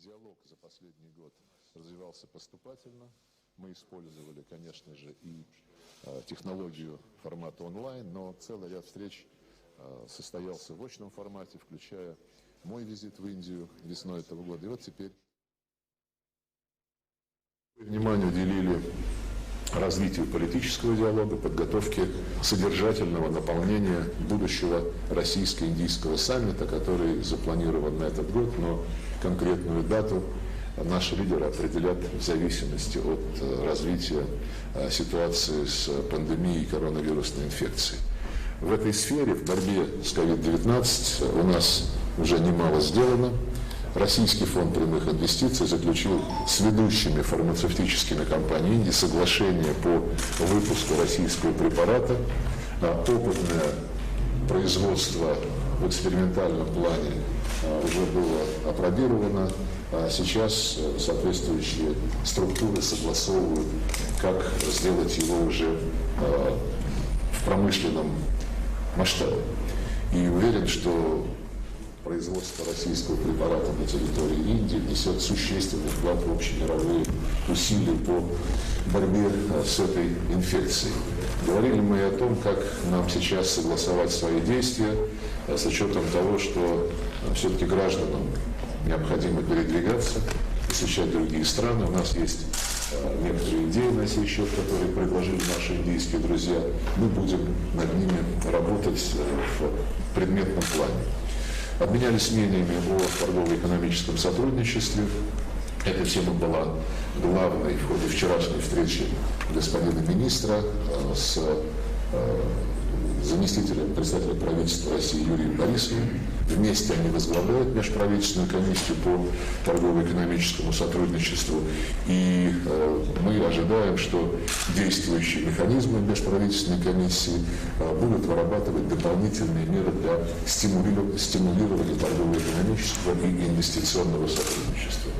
Диалог за последний год развивался поступательно. Мы использовали, конечно же, и технологию формата онлайн, но целый ряд встреч состоялся в очном формате, включая мой визит в Индию весной этого года. И вот теперь внимание уделили развитию политического диалога, подготовке содержательного наполнения будущего российско-индийского саммита, который запланирован на этот год, но конкретную дату наши лидеры определят в зависимости от развития ситуации с пандемией коронавирусной инфекции. В этой сфере, в борьбе с COVID-19 у нас уже немало сделано. Российский фонд прямых инвестиций заключил с ведущими фармацевтическими компаниями Индии соглашение по выпуску российского препарата. Опытное производство в экспериментальном плане уже было опробировано. Сейчас соответствующие структуры согласовывают, как сделать его уже в промышленном масштабе. И уверен, что производство российского препарата на территории Индии несет существенный вклад в общемировые усилия по борьбе с этой инфекцией. Говорили мы и о том, как нам сейчас согласовать свои действия с учетом того, что все-таки гражданам необходимо передвигаться, посещать другие страны. У нас есть некоторые идеи на сей счет, которые предложили наши индийские друзья. Мы будем над ними работать в предметном плане. Обменялись мнениями о торгово-экономическом сотрудничестве. Эта тема была главной в ходе вчерашней встречи господина министра с заместителем председателя правительства России Юрием Борисовым. Вместе они возглавляют межправительственную комиссию по торгово-экономическому сотрудничеству. И мы ожидаем, что действующие механизмы межправительственной комиссии будут вырабатывать дополнительные меры для стимулирования торгово-экономического и инвестиционного сотрудничества.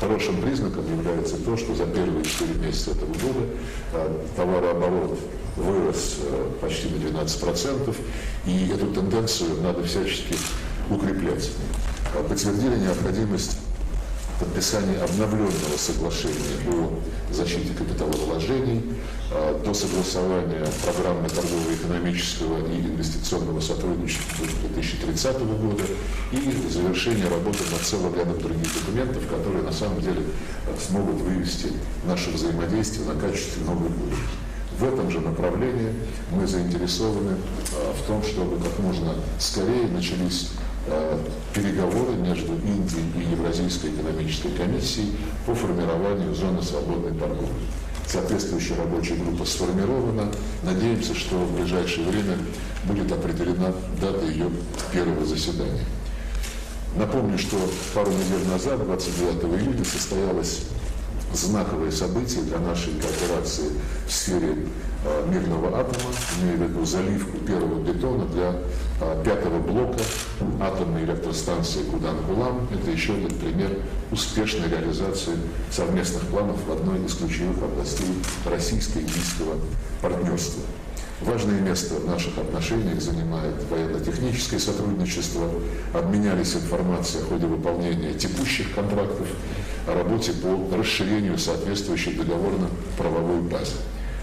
Хорошим признаком является то, что за первые 4 месяца этого года товарооборот вырос почти на 12%, и эту тенденцию надо всячески укреплять. Подтвердили необходимость подписания обновленного соглашения о защите капиталовложений, до согласования программы торгово-экономического и инвестиционного сотрудничества до 2030 года и завершения работы над целым рядом других документов, которые на самом деле смогут вывести наше взаимодействие на качественный новый уровень. В этом же направлении мы заинтересованы в том, чтобы как можно скорее начались переговоры между Индией и Евразийской экономической комиссией по формированию зоны свободной торговли. Соответствующая рабочая группа сформирована. Надеемся, что в ближайшее время будет определена дата ее первого заседания. Напомню, что пару недель назад, 29 июня, состоялось знаковое событие для нашей кооперации в сфере мирного атома, имею в виду заливку первого бетона для 5-го блока атомной электростанции Кудан-Кулам. Это еще один пример успешной реализации совместных планов в одной из ключевых областей российско-индийского партнерства. Важное место в наших отношениях занимает военно-техническое сотрудничество. Обменялись информацией о ходе выполнения текущих контрактов, о работе по расширению соответствующей договорно-правовой базы.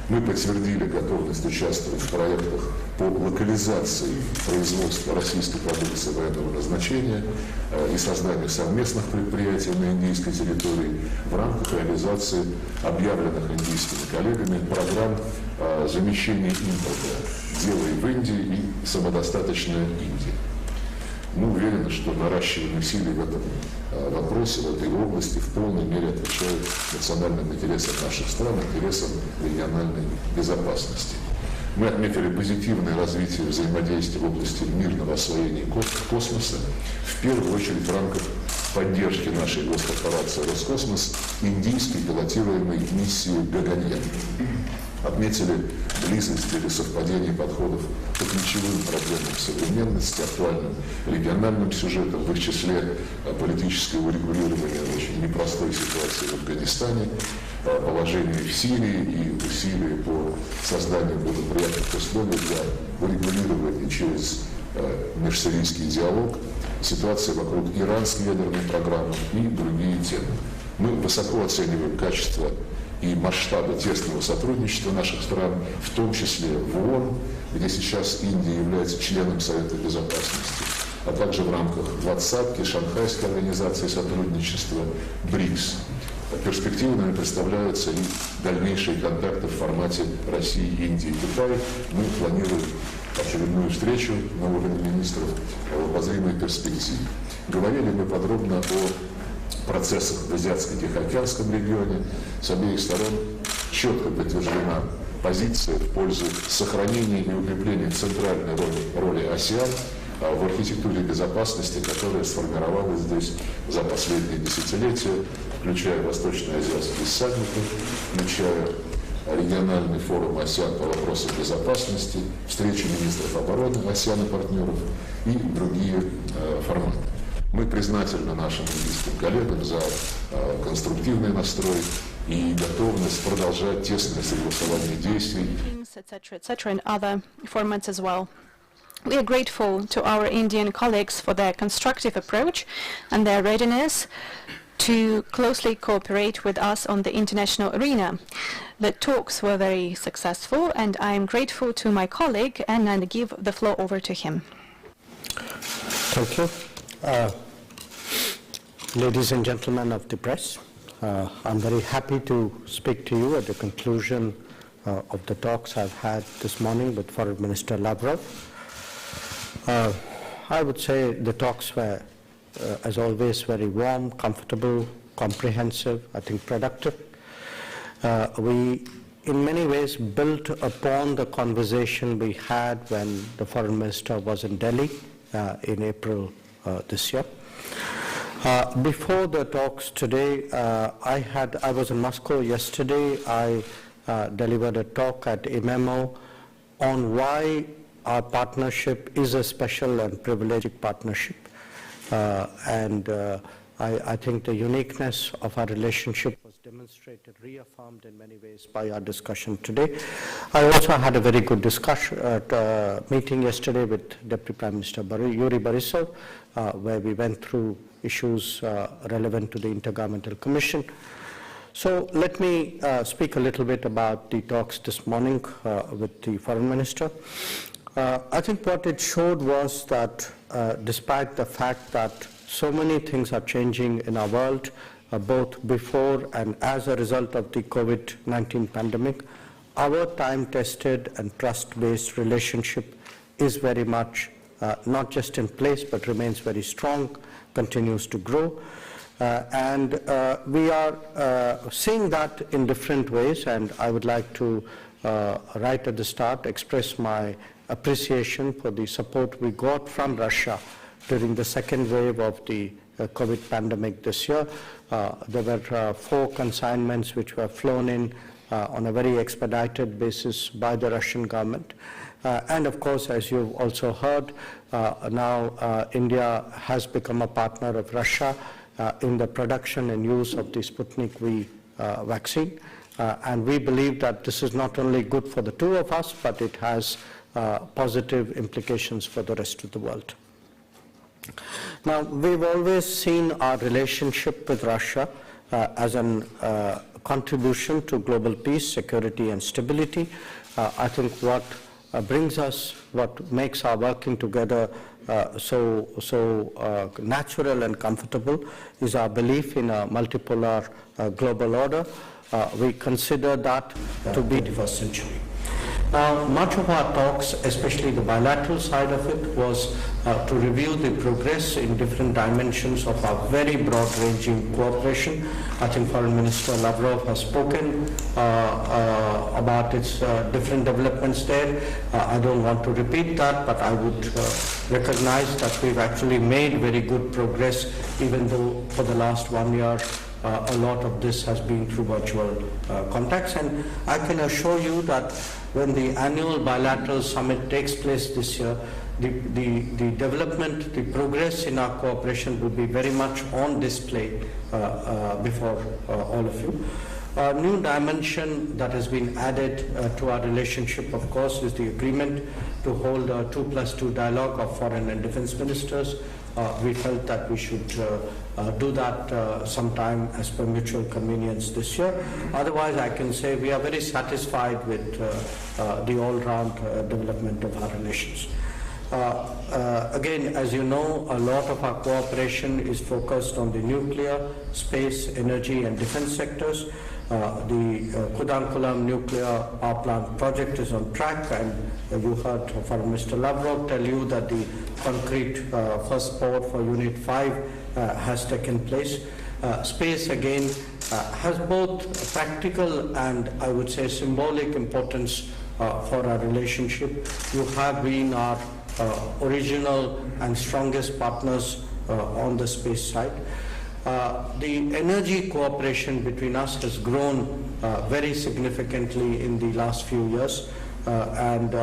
Мы подтвердили готовность участвовать в проектах по локализации производства российской продукции военного назначения и созданию совместных предприятий на индийской территории в рамках реализации объявленных индийскими коллегами программ замещения импорта «Делай в Индии» и «Самодостаточная Индия». Мы уверены, что наращивание усилий в этом вопросе, в этой области в полной мере отвечает национальным интересам наших стран, интересам региональной безопасности. Мы отметили позитивное развитие взаимодействия в области мирного освоения космоса, в первую очередь в рамках поддержки нашей госкорпорации «Роскосмос» индийской пилотируемой миссии «Гаганьян». Отметили близость или совпадение подходов по ключевым проблемам современности, актуальным региональным сюжетам, в их числе политическое урегулирование очень непростой ситуации в Афганистане, положение в Сирии и усилия по созданию благоприятных условий для урегулирования через межсирийский диалог ситуация вокруг иранской ядерной программы и другие темы. Мы высоко оцениваем качество и масштабы тесного сотрудничества наших стран, в том числе в ООН, где сейчас Индия является членом Совета Безопасности, а также в рамках двадцатки, Шанхайской организации сотрудничества, БРИКС. Перспективными представляются и дальнейшие контакты в формате России, Индии и Китая. Мы планируем очередную встречу на уровне министров в обозримой перспективе. Говорили мы подробно о процессах в Азиатско-Тихоокеанском регионе. С обеих сторон четко подтверждена позиция в пользу сохранения и укрепления центральной роли АСЕАН в архитектуре безопасности, которая сформировалась здесь за последние десятилетия, включая Восточно-Азиатские саммиты, включая региональный форум АСЕАН по вопросам безопасности, встречи министров обороны АСЕАН и партнеров и другие форматы. Мы признательны нашим индийским коллегам за конструктивный настрой и готовность продолжать тесное согласование действий. etc., and other formats as well. We are grateful to our Indian colleagues for their constructive approach and their readiness to closely cooperate with us on the international arena. The talks were very successful, and I am grateful to my colleague, and I give the floor over to him. Thank you. Ladies and gentlemen of the press, I'm very happy to speak to you at the conclusion of the talks I've had this morning with Foreign Minister Lavrov. I would say the talks were, as always, very warm, comfortable, comprehensive, I think productive. We, in many ways, built upon the conversation we had when the Foreign Minister was in Delhi in April this year. Before the talks today, I was in Moscow yesterday. I delivered a talk at EAM on why our partnership is a special and privileged partnership. I think the uniqueness of our relationship was demonstrated, reaffirmed in many ways by our discussion today. I also had a very good meeting yesterday with Deputy Prime Minister Yuri Borisov, where we went through issues relevant to the Intergovernmental Commission. So let me speak a little bit about the talks this morning with the Foreign Minister. I think what it showed was that despite the fact that so many things are changing in our world, both before and as a result of the COVID-19 pandemic, our time-tested and trust-based relationship is very much not just in place, but remains very strong, continues to grow. We are seeing that in different ways, and I would like to, right at the start, express my appreciation for the support we got from Russia during the second wave of the COVID pandemic this year. There were 4 consignments which were flown in on a very expedited basis by the Russian government. And of course, as you've also heard, now India has become a partner of Russia in the production and use of the Sputnik V vaccine. And we believe that this is not only good for the two of us, but it has positive implications for the rest of the world. Now, we've always seen our relationship with Russia as a contribution to global peace, security, and stability. I think what what makes our working together so natural and comfortable is our belief in a multipolar global order. We consider that to be the 21st century. Now, much of our talks, especially the bilateral side of it, was to review the progress in different dimensions of our very broad-ranging cooperation. I think Foreign Minister Lavrov has spoken about its different developments there. I don't want to repeat that, but I would recognize that we've actually made very good progress, even though for the last 1 year a lot of this has been through virtual contacts. And I can assure you that when the annual bilateral summit takes place this year, the development, the progress in our cooperation will be very much on display before all of you. A new dimension that has been added to our relationship, of course, is the agreement to hold a 2+2 dialogue of foreign and defense ministers we felt that we should do that sometime as per mutual convenience this year. Otherwise, I can say we are very satisfied with the all-round development of our relations. Again, as you know, a lot of our cooperation is focused on the nuclear, space, energy and defense sectors. The Kudankulam nuclear power plant project is on track, and you heard from Mr. Lavrov tell you that the concrete first pour for Unit 5 has taken place. Space again has both practical and I would say symbolic importance for our relationship. You have been our original and strongest partners on the space side. The energy cooperation between us has grown very significantly in the last few years, and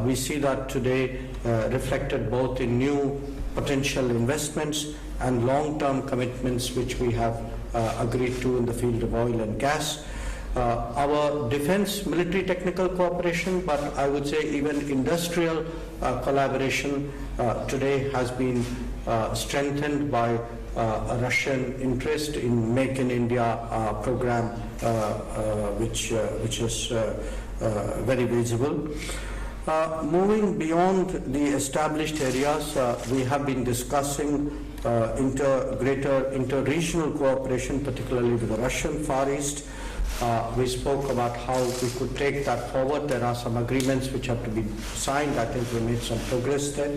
we see that today reflected both in new potential investments and long-term commitments which we have agreed to in the field of oil and gas. Our defense military technical cooperation, but I would say even industrial collaboration today has been strengthened by a Russian interest in Make in India program, which is very visible. Moving beyond the established areas, we have been discussing greater inter-regional cooperation, particularly with the Russian Far East. We spoke about how we could take that forward. There are some agreements which have to be signed. I think we made some progress there.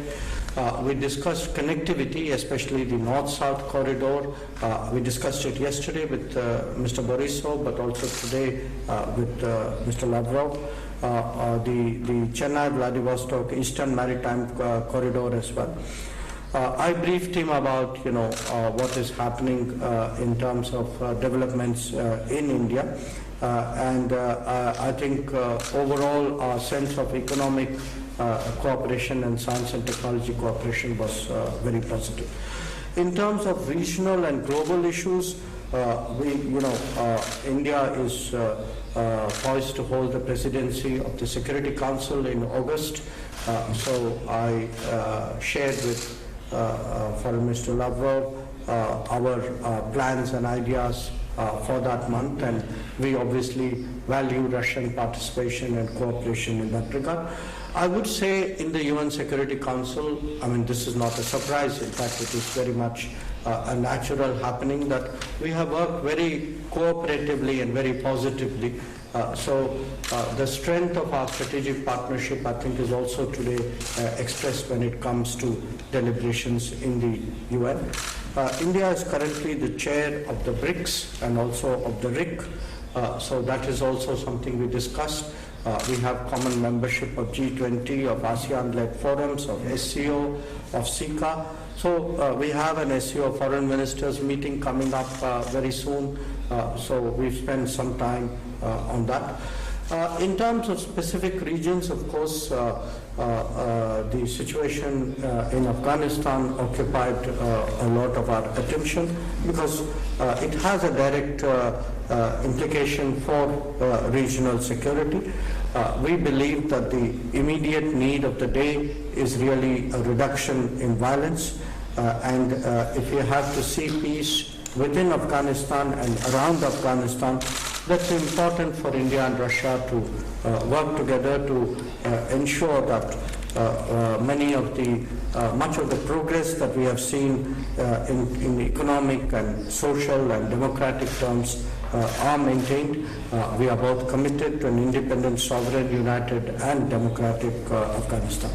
We discussed connectivity, especially the North-South corridor. We discussed it yesterday with Mr. Borisov, but also today with Mr. Lavrov. The Chennai-Vladivostok Eastern Maritime Corridor as well. I briefed him about, what is happening in terms of developments in India, and I think overall our sense of economic cooperation and science and technology cooperation was very positive. In terms of regional and global issues, India is poised to hold the presidency of the Security Council in August. So I shared with Foreign Minister Lavrov our plans and ideas for that month, and we obviously value Russian participation and cooperation in that regard. I would say in the UN Security Council, this is not a surprise, in fact it is very much a natural happening that we have worked very cooperatively and very positively. So the strength of our strategic partnership, I think, is also today expressed when it comes to deliberations in the UN. India is currently the chair of the BRICS and also of the RIC, so that is also something we discussed. We have common membership of G20, of ASEAN-led forums, of SCO, of SICA. So we have an SCO Foreign Ministers meeting coming up very soon, so we've spent some time on that. In terms of specific regions, of course, the situation in Afghanistan occupied a lot of our attention because it has a direct implication for regional security. We believe that the immediate need of the day is really a reduction in violence, and if we have to see peace within Afghanistan and around Afghanistan, that's important for India and Russia to work together to ensure that much of the progress that we have seen in economic and social and democratic terms are maintained. We are both committed to an independent, sovereign, united and democratic Afghanistan.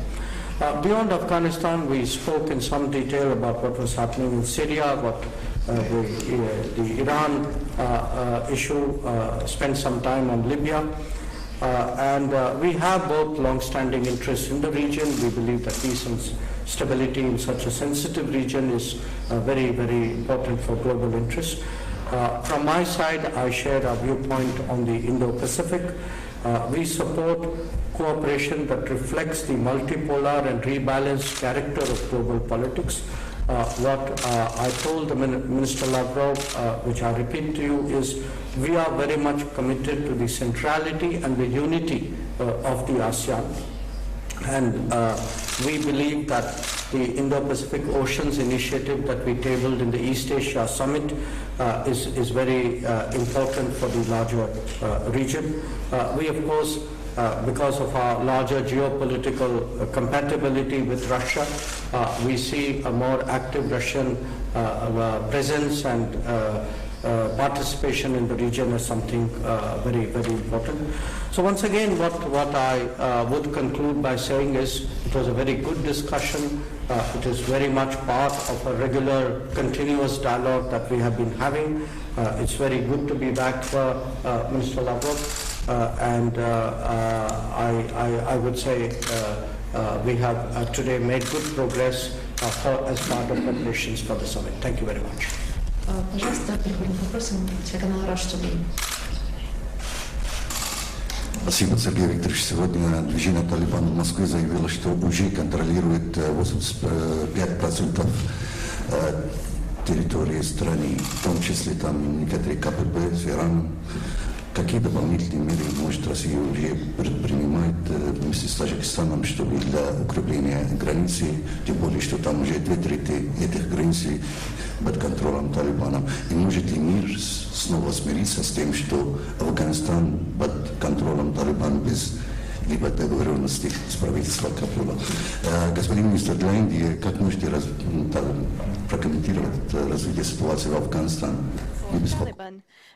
Beyond Afghanistan, we spoke in some detail about what was happening in Syria, what the Iran issue, spent some time on Libya, and we have both long-standing interests in the region. We believe that peace and stability in such a sensitive region is very, very important for global interests. From my side, I share our viewpoint on the Indo-Pacific. We support cooperation that reflects the multipolar and rebalanced character of global politics. What I told the Minister Lavrov, which I repeat to you, is we are very much committed to the centrality and the unity of the ASEAN. And we believe that the Indo-Pacific Oceans Initiative that we tabled in the East Asia Summit is very important for the larger region. We, of course, because of our larger geopolitical compatibility with Russia, we see a more active Russian presence and participation in the region as something very, very important. So once again, what I would conclude by saying is it was a very good discussion. It is very much part of a regular, continuous dialogue that we have been having. It's very good to be back, Minister Lavrov. And I would say we have today made good progress as part of preparations for the summit. Thank you very much. Пожалуйста, переходим к вопросам. Телеканал Rush TV. Спасибо, Сергей Викторович. Сегодня движение «Талибан» в Москве заявило, что уже контролирует 85% территории страны, в том числе там некоторые КПП с Ираном. Какие дополнительные меры может Россия уже предпринимать вместе с Таджикистаном, чтобы для укрепления границы, тем более, что там уже 2/3 этих границ под контролем Талибана. И может ли мир снова смириться с тем, что Афганистан под контролем Талибана без либо договоренности с правительством Кабула? Господин министр, для Индии, как можете прокомментировать развитие ситуации в Афганистане?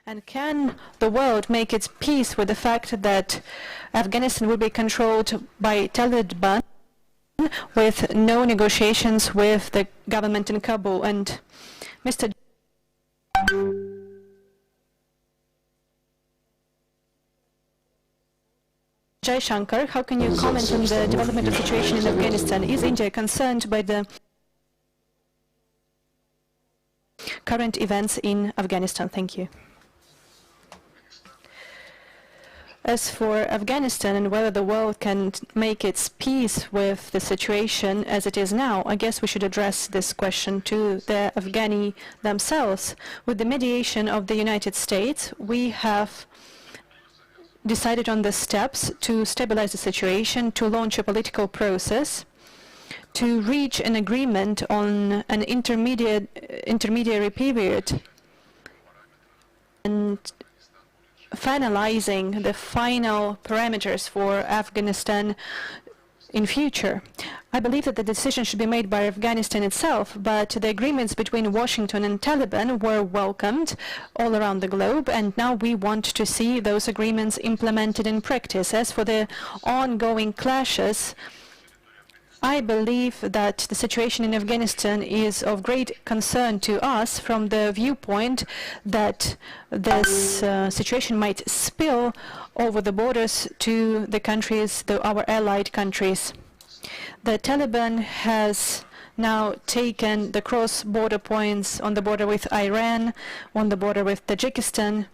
And can the world make its peace with the fact that Afghanistan will be controlled by Taliban with no negotiations with the government in Kabul? And Mr. Jaishankar, how can you comment on the development of the situation in Afghanistan? Is India concerned by the current events in Afghanistan? Thank you. As for Afghanistan and whether the world can make its peace with the situation as it is now, I guess we should address this question to the Afghani themselves. With the mediation of the United States, we have decided on the steps to stabilize the situation, to launch a political process, to reach an agreement on an intermediary period, and finalizing the final parameters for Afghanistan in future. I believe that the decision should be made by Afghanistan itself, but the agreements between Washington and Taliban were welcomed all around the globe, and now we want to see those agreements implemented in practice. As for the ongoing clashes, I believe that the situation in Afghanistan is of great concern to us from the viewpoint that this situation might spill over the borders to the countries, our allied countries. The Taliban has now taken the cross-border points on the border with Iran, on the border with Tajikistan.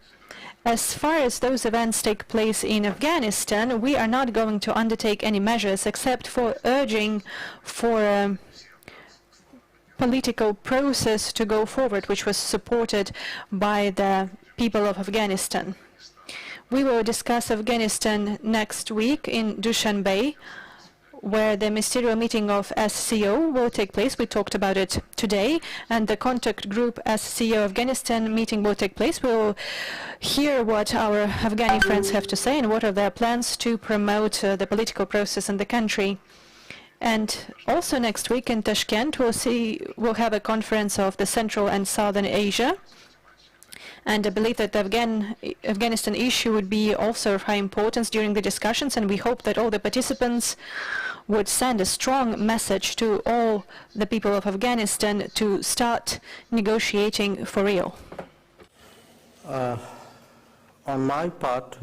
As far as those events take place in Afghanistan, we are not going to undertake any measures except for urging for a political process to go forward, which was supported by the people of Afghanistan. We will discuss Afghanistan next week in Dushanbe, where the ministerial meeting of SCO will take place. We talked about it today, and the contact group SCO Afghanistan meeting will take place. We will hear what our Afghani friends have to say and what are their plans to promote the political process in the country. And also next week in Tashkent, we'll have a conference of the Central and Southern Asia. And I believe that the Afghanistan issue would be also of high importance during the discussions, and we hope that all the participants would send a strong message to all the people of Afghanistan to start negotiating for real. On my part,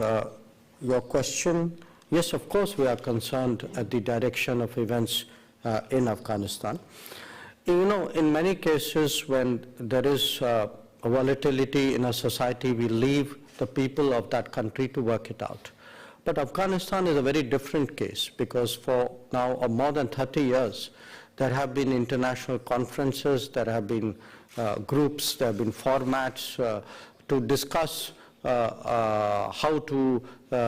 your question, yes, of course we are concerned at the direction of events in Afghanistan. You know, in many cases when there is volatility in a society, we leave the people of that country to work it out. But Afghanistan is a very different case, because for now more than 30 years there have been international conferences, there have been groups, there have been formats to discuss how to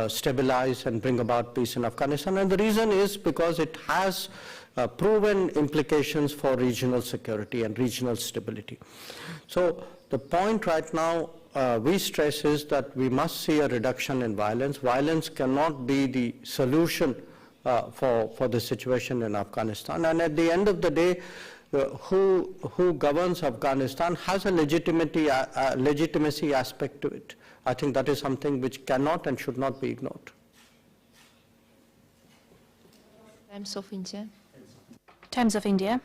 stabilize and bring about peace in Afghanistan. And the reason is because it has proven implications for regional security and regional stability. So the point right now we stress is that we must see a reduction in violence. Violence cannot be the solution for the situation in Afghanistan. And at the end of the day, who governs Afghanistan has a legitimacy aspect to it. I think that is something which cannot and should not be ignored. Times of India. Times of India.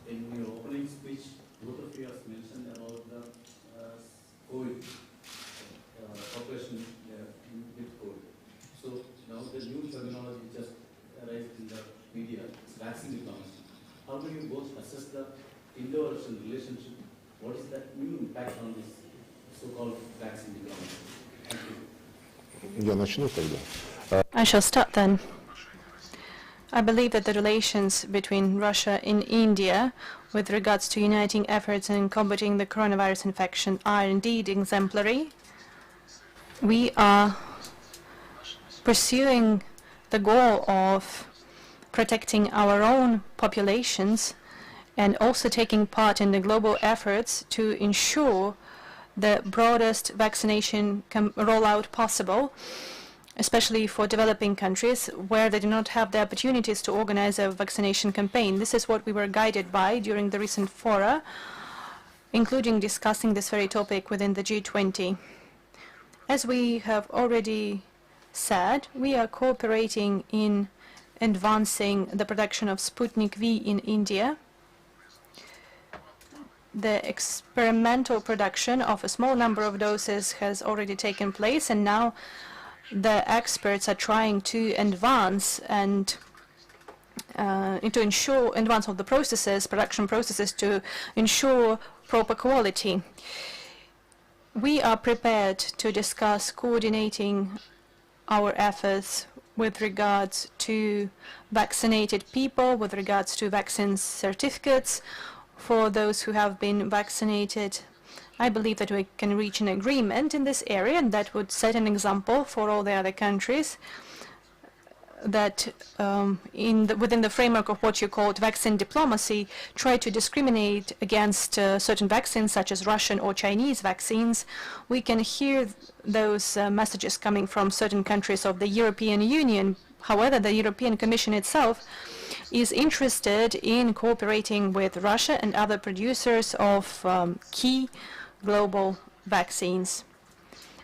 In your opening speech, both of you have mentioned about the COVID operation with COVID. So now the new terminology just arrived in the media, it's vaccine diplomacy. How do you both assess the Indo-Russian relationship? What is the new impact on this so-called vaccine diplomacy? Thank you. Я начну тогда. I shall start then. I believe that the relations between Russia and India with regards to uniting efforts in combating the coronavirus infection are indeed exemplary. We are pursuing the goal of protecting our own populations and also taking part in the global efforts to ensure the broadest vaccination rollout possible, especially for developing countries where they do not have the opportunities to organize a vaccination campaign. This is what we were guided by during the recent fora, including discussing this very topic within the G20. As we have already said, we are cooperating in advancing the production of Sputnik V in India. The experimental production of a small number of doses has already taken place, and now the experts are trying to advance and to ensure advance of the processes, production processes, to ensure proper quality. We are prepared to discuss coordinating our efforts with regards to vaccinated people, with regards to vaccine certificates for those who have been vaccinated. I believe that we can reach an agreement in this area, and that would set an example for all the other countries that within the framework of what you called vaccine diplomacy, try to discriminate against certain vaccines such as Russian or Chinese vaccines. We can hear those messages coming from certain countries of the European Union. However, the European Commission itself is interested in cooperating with Russia and other producers of key global vaccines.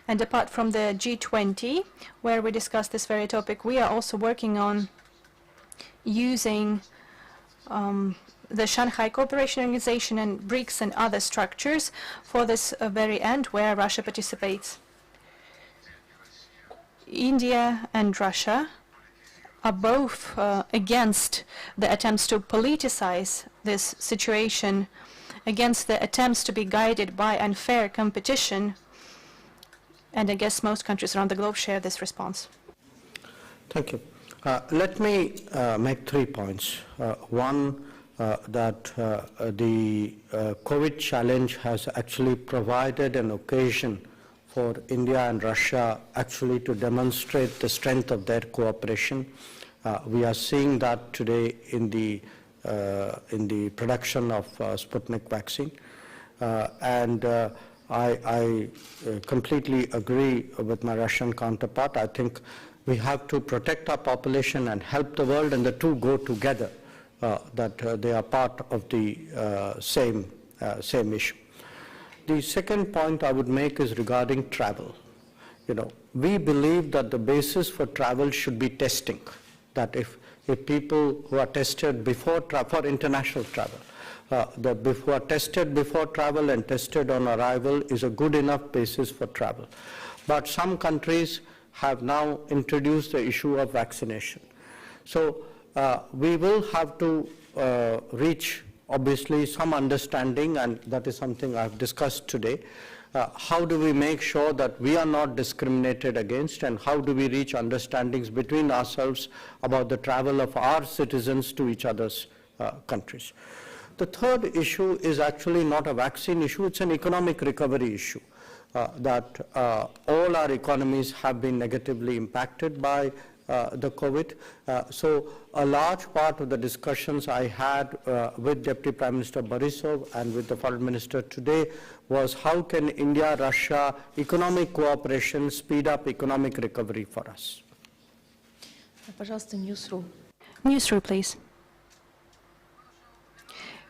And apart from the G20, where we discussed this very topic, we are also working on using the Shanghai Cooperation Organization and BRICS and other structures for this very end, where Russia participates. India and Russia are both against the attempts to politicize this situation, against the attempts to be guided by unfair competition. And I guess most countries around the globe share this response. Thank you. Let me make 3 points. One, that the COVID challenge has actually provided an occasion for India and Russia actually to demonstrate the strength of their cooperation. We are seeing that today in the production of Sputnik vaccine. I completely agree with my Russian counterpart. I think we have to protect our population and help the world, and the two go together, that they are part of the same issue. The second point I would make is regarding travel. We believe that the basis for travel should be testing, that if people who are tested before for international travel, who are tested before travel and tested on arrival is a good enough basis for travel. But some countries have now introduced the issue of vaccination. So we will have to reach, obviously, some understanding, and that is something I've discussed today. How do we make sure that we are not discriminated against, and how do we reach understandings between ourselves about the travel of our citizens to each other's countries? The third issue is actually not a vaccine issue, it's an economic recovery issue. that all our economies have been negatively impacted by the COVID. So a large part of the discussions I had with Deputy Prime Minister Borisov and with the Foreign Minister today was how can India-Russia economic cooperation speed up economic recovery for us. Пожалуйста, News.ru. News.ru, please.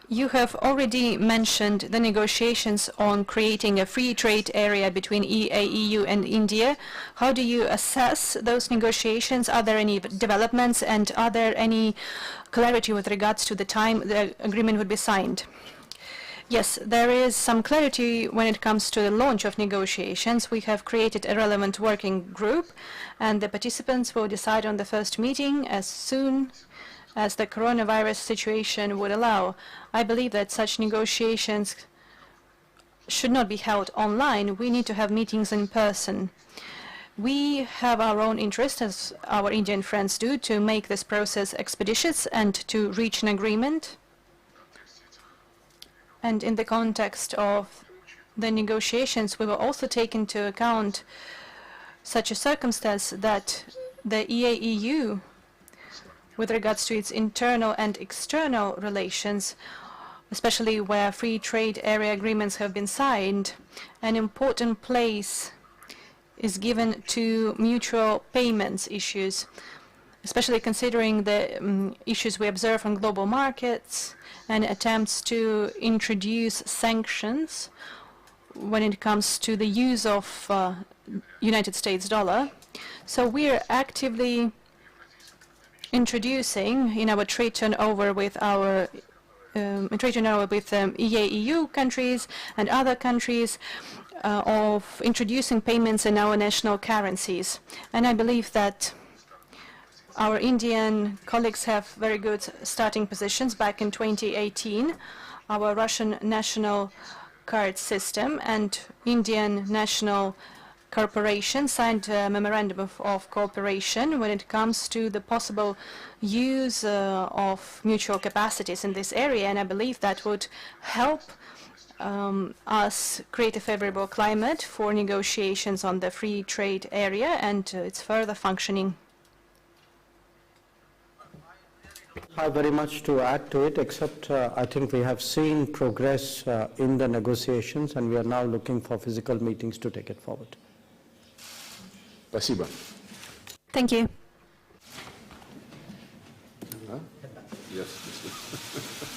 You have already mentioned the negotiations on creating a free trade area between EU and India. How do you assess those negotiations? Are there any developments, and are there any clarity with regards to the time the agreement would be signed? Yes, there is some clarity when it comes to the launch of negotiations. We have created a relevant working group, and the participants will decide on the first meeting as soon as the coronavirus situation would allow. I believe that such negotiations should not be held online. We need to have meetings in person. We have our own interest, as our Indian friends do, to make this process expeditious and to reach an agreement. And in the context of the negotiations, we will also take into account such a circumstance that the EAEU, with regards to its internal and external relations, especially where free trade area agreements have been signed, an important place is given to mutual payments issues, especially considering the issues we observe on global markets and attempts to introduce sanctions when it comes to the use of United States dollar. So we are actively introducing in our trade turnover with our EAEU countries and other countries of introducing payments in our national currencies. And I believe that our Indian colleagues have very good starting positions. Back in 2018, our Russian national card system and Indian national corporation signed a memorandum of cooperation when it comes to the possible use of mutual capacities in this area, and I believe that would help us create a favorable climate for negotiations on the free trade area and its further functioning. I have very much to add to it, except I think we have seen progress in the negotiations, and we are now looking for physical meetings to take it forward. Спасибо. Thank you. Yes.